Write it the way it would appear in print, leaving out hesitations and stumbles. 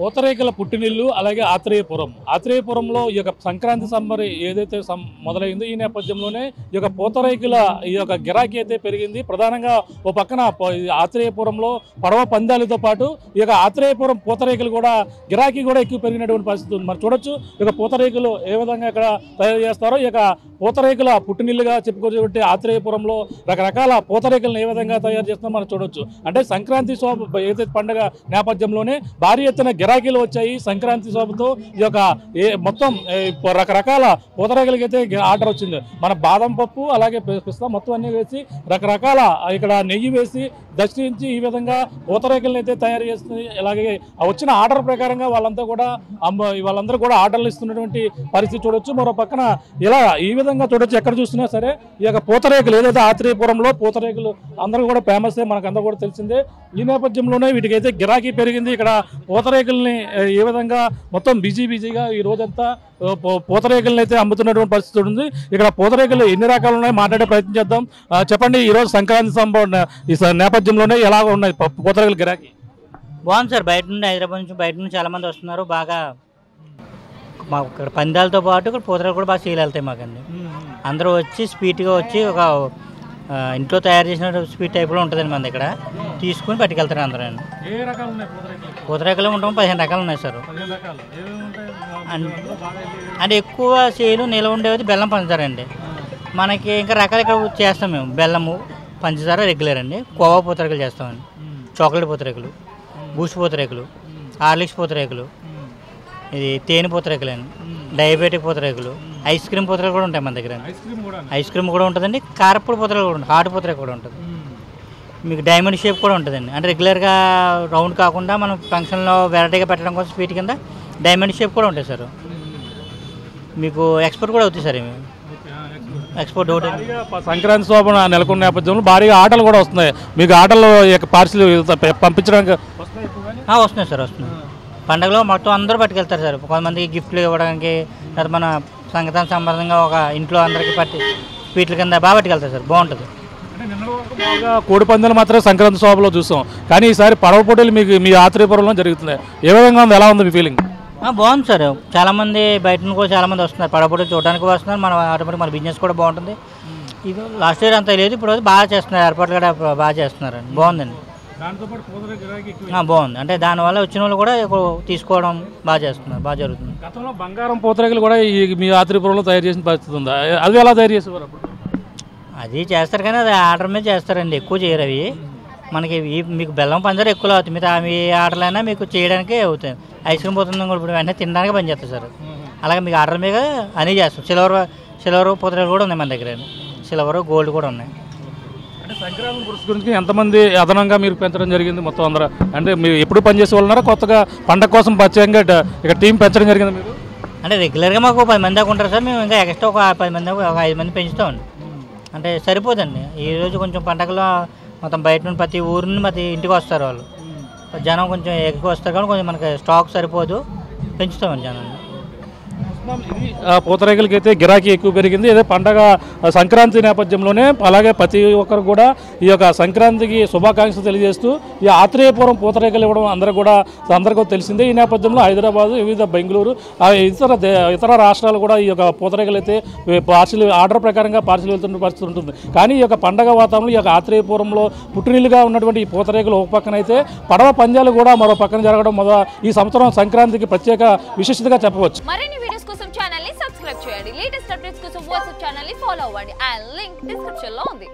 పూతరేకుల పుట్టినిల్లు అలాగే ఆత్రేయపురంలో ఈ యొక్క సంక్రాంతి సమ్మర్ ఏదైతే మొదలైందో ఈ నేపథ్యంలోనే ఈ యొక్క పూతరేకుల ఈ యొక్క గిరాకీ అయితే పెరిగింది. ప్రధానంగా ఓ పక్కన ఆత్రేయపురంలో పడవ పందాలతో పాటు ఈ యొక్క ఆత్రేయపురం పూతరేకులు కూడా గిరాకీ కూడా ఎక్కువ పెరిగినటువంటి పరిస్థితి ఉంది. మనం చూడొచ్చు ఈ యొక్క పూతరేకులు ఏ విధంగా ఇక్కడ తయారు చేస్తారో, ఈ యొక్క పూతరేకుల పుట్టినిల్లుగా చెప్పుకోవచ్చు ఆత్రేయపురంలో రకరకాల పూతరేకులను ఏ విధంగా తయారు చేస్తారో మనం చూడొచ్చు. అంటే సంక్రాంతి శోభ ఏదైతే పండుగ నేపథ్యంలోనే భారీ ఎత్తున గిరాకీలు వచ్చాయి. సంక్రాంతి శోభతో ఈ యొక్క మొత్తం రకరకాల పూతరేకులకి అయితే ఆర్డర్ వచ్చింది. మన బాదం పప్పు అలాగే పిస్తా మొత్తం అన్ని వేసి రకరకాల ఇక్కడ నెయ్యి వేసి దర్శించి ఈ విధంగా పూతరేకులను అయితే తయారు చేస్తుంది. అలాగే వచ్చిన ఆర్డర్ ప్రకారంగా వాళ్ళందరూ కూడా ఆర్డర్లు ఇస్తున్నటువంటి పరిస్థితి చూడొచ్చు. మరో పక్కన ఇలా ఈ విధంగా చూడొచ్చు. ఎక్కడ చూసినా సరే ఈ యొక్క పూతరేకులు ఏదైతే ఆత్రేయపురంలో పూతరేకులు అందరూ కూడా ఫేమస్, మనకందరూ కూడా తెలిసిందే. ఈ నేపథ్యంలోనే వీటికైతే గిరాకీ పెరిగింది. ఇక్కడ పూతరేకుల్ని ఏ విధంగా మొత్తం బిజీగా ఈ రోజంతా పూతరేకులను అయితే అమ్ముతున్నటువంటి పరిస్థితి ఉంది. ఇక్కడ పూతరేకులు ఎన్ని రకాలు ఉన్నాయి మాట్లాడే ప్రయత్నం చేద్దాం. చెప్పండి, ఈరోజు సంక్రాంతి ఈ నేపథ్యంలోనే ఎలా ఉన్నాయి పూతరేకుల గిరాకీ? బాగుంది సార్. బయట నుండి హైదరాబాద్ నుంచి బయట నుంచి చాలా మంది వస్తున్నారు. బాగా మాకు ఇక్కడ పందాలతో పాటు ఇక్కడ పూతరేకులు కూడా బాగా సేల్ వెళ్తాయి మాకండి. అందరూ వచ్చి స్వీట్గా వచ్చి ఒక ఇంట్లో తయారు చేసిన స్వీట్ టైప్లో ఉంటుందండి మన దగ్గర, తీసుకుని పట్టుకెళ్తారు అందరూ. పూతరేకులు ఉంటాం 15 రకాలు ఉన్నాయి సార్. అంటే ఎక్కువ సేలు నిల్వ ఉండేది బెల్లం పంచదార అండి. మనకి ఇంకా రకాలు ఇక్కడ చేస్తాం మేము. బెల్లము పంచదార రెగ్యులర్ అండి. కోవా పూతరేకులు చేస్తామండి, చాక్లెట్ పూతరేకులు, బూస్ట్ పూతరేకులు, హార్లిక్స్ పూతరేకులు, ఇది తేనె పూతరేకులు అండి, డయాబెటిక్ పూతరేకులు, ఐస్ క్రీమ్ పూతరేకులు కూడా ఉంటాయి మన దగ్గర. ఐస్ క్రీమ్ కూడా ఉంటుందండి. కారపూడి పూతరేకులు కూడా ఉంటుంది, హాట్ పూతరేకులు కూడా ఉంటుంది. మీకు డైమండ్ షేప్ కూడా ఉంటుందండి. అంటే రెగ్యులర్గా రౌండ్ కాకుండా మనం ఫంక్షన్లో వెరైటీగా పెట్టడం కోసం స్వీట్ కింద డైమండ్ షేప్ కూడా ఉంటాయి సార్. మీకు ఎక్స్పోర్ట్ కూడా అవుతాయి సార్. ఎక్స్పోర్ట్ అవుతాయి. సంక్రాంతి శోభ నెలకొన్న నేపథ్యంలో భారీగా ఆటలు కూడా వస్తున్నాయి. మీకు ఆటలు పార్సిల్ పంపించడానికి వస్తున్నాయి సార్, వస్తున్నాయి. పండుగలో మొత్తం అందరూ పట్టుకెళ్తారు సార్. కొంతమందికి గిఫ్ట్లు ఇవ్వడానికి, లేదా మన సంక్రాంతి సంబంధంగా ఒక ఇంట్లో అందరికీ స్వీట్ల కింద బాగా పట్టుకెళ్తారు సార్. బాగుంటుంది. కోడి పందాలు మాత్రమే సంక్రాంతి శోభలో చూస్తాం, కానీ ఈసారి పడవ పోటీలు మీకు మీ ఆత్రేయపురంలో జరుగుతున్నాయి. ఏ విధంగా ఉంది, ఎలా ఉంది మీ ఫీలింగ్? బాగుంది సార్. చాలామంది బయట నుంచి కూడా చాలామంది వస్తున్నారు. పడవ పోటీలు చూడడానికి వస్తున్నారు. మన ఆటోమేటిక్ మన బిజినెస్ కూడా బాగుంటుంది. ఇది లాస్ట్ ఇయర్ అంతా లేదు, ఇప్పుడు బాగా చేస్తున్నారు. ఏర్పాట్లు కూడా బాగా చేస్తున్నారండి. బాగుందండి, బాగుంది. అంటే దానివల్ల వచ్చిన వాళ్ళు కూడా తీసుకోవడం బాగా చేస్తున్నారు, బాగా జరుగుతుంది. గతంలో బంగారం పూతరేకులు కూడా మీ ఆత్రేయపురంలో తయారు చేసిన పరిస్థితి ఉంది. అది ఎలా తయారు చేసేవారు? అది చేస్తారు కానీ అది ఆర్డర్ మీద చేస్తారండి, ఎక్కువ చేయరు అవి. మనకి మీకు బెల్లం పంచదార ఎక్కువ అవుతుంది. మిగతా మీ ఆర్డర్లైనా మీకు చేయడానికి అవుతాయి. ఐస్ క్రీమ్ పోతుంది కూడా ఇప్పుడు వెంటనే తినడానికి పని చేస్తారు సార్. అలాగే మీకు ఆర్డర్ మీద అన్నీ చేస్తాం. సిల్వర్ పూతరేకులు కూడా ఉన్నాయి మన దగ్గర. సిల్వర్, గోల్డ్ కూడా ఉన్నాయి. అంటే సంక్రాంతి గురించి ఎంతమంది అదనంగా మీరు పెంచడం జరిగింది మొత్తం అందరూ? అంటే మీరు ఎప్పుడు పనిచేసే వాళ్ళన్నారా, కొత్తగా పండగ కోసం ప్రత్యేకంగా ఇక్కడ టీం పెంచడం జరిగింది మీరు? అంటే రెగ్యులర్గా మాకు 10 మంది దాకా ఉంటారు సార్. మేము ఇంకా ఎక్స్ట్రా ఒక 10 మంది, ఒక 5 మంది పెంచుతామండి. అంటే సరిపోదండి. ఈరోజు కొంచెం పండగలో మొత్తం బయట నుండి ప్రతి ఊరు నుండి ప్రతి ఇంటికి వస్తారు వాళ్ళు. జనం కొంచెం ఎక్కువ వస్తారు కానీ కొంచెం మనకి స్టాక్ సరిపోదు, పెంచుతామండి జనం. పూతరేకులకి అయితే గిరాకీ ఎక్కువ పెరిగింది. అదే పండగ సంక్రాంతి నేపథ్యంలోనే అలాగే ప్రతి ఒక్కరు కూడా ఈ యొక్క సంక్రాంతికి శుభాకాంక్షలు తెలియజేస్తూ ఈ ఆత్రేయపురం పూతరేకులు ఇవ్వడం అందరికీ తెలిసిందే. ఈ నేపథ్యంలో హైదరాబాద్, వివిధ బెంగళూరు, ఇతర రాష్ట్రాలు కూడా ఈ యొక్క పూతరేకులు అయితే ఆర్డర్ ప్రకారంగా పార్సిల్ వెళ్తున్న పరిస్థితి ఉంటుంది. కానీ ఈ యొక్క పండగ వాతావరణంలో ఈ యొక్క ఆత్రేయపురంలో పుట్టినిల్లుగా ఉన్నటువంటి ఈ పూతరేకులు ఒక పక్కన అయితే పడవ పందాలు కూడా మరో పక్కన జరగడం ఈ సంవత్సరం సంక్రాంతికి ప్రత్యేక విశిష్టతగా చెప్పవచ్చు. ఛానల్ ని సబ్స్క్రైబ్ చేయండి. లేటెస్ట్ అప్డేట్స్ కోసం వాట్సాప్ ఛానల్ ని ఫాలో అవ్వండి. ఆ లింక్ డిస్క్రిప్షన్ లో ఉంది.